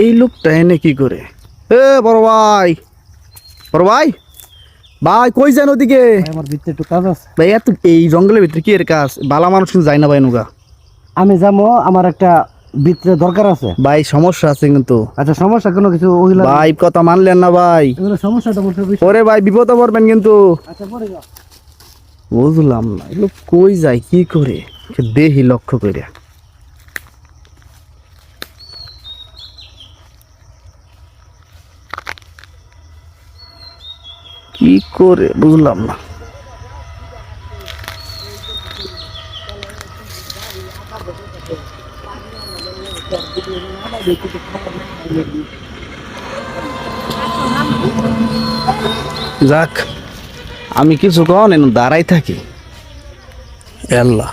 এই লোকটা এনে কি করে? এ বড় ভাই, বড় ভাই, ভাই কই যান ওদিকে? আমার ভিতরে একটু কাজ আছে। ভাই এত এই জঙ্গলের ভিতরে কি এর কাজ? বালা মানুষ কিন্তু যায় না ভাই নুগা। আমি যাবো, আমার একটা ভিতরে দরকার আছে। ভাই সমস্যা আছে কিন্তু। আচ্ছা, সমস্যা কোনো কিছু ওইলা ভাই কথা মানলেন না ভাই। এগুলো সমস্যাটা বলতে হবে। ওরে ভাই বিপদে পড়বেন কিন্তু। আচ্ছা, পরে যাও। বুঝলাম না এগুলো কই যায় কি করে, দেহি লক্ষ্য করে। কি করে বুঝলাম না। যাক, আমি কিছুক্ষণ দাঁড়াই থাকি। আল্লাহ।